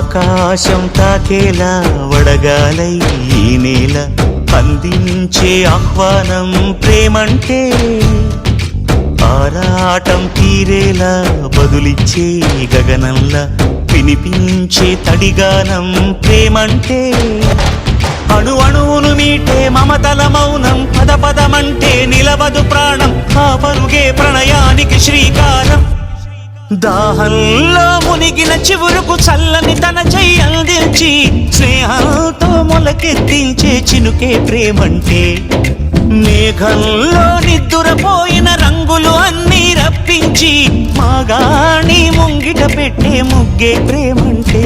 ఆకాశం తాకేలా వడగాలై ఈ నేల అందించే ఆహ్వానం ప్రేమంటే, ఆరాటం తీరేలా బదులిచ్చే గగనంలా వినిపించే తడిగానం ప్రేమంటే, అణు అణువును మీటే మమతల మౌనం పద పదమంటే నిలవదు ప్రాణం, ఆ పరుగే ప్రణయానికి శ్రీకారం. దాహంలో మునిగిన చివురుకు చల్లని తన చెయ్యి అందించి స్నేహంతో మొలకెత్తించే చినుకే ప్రేమంటే, మేఘంలో నిద్దురపోయిన రంగులు అన్నీ రప్పించి మాగాణి ముంగిట పెట్టే ముగ్గే ప్రేమంటే.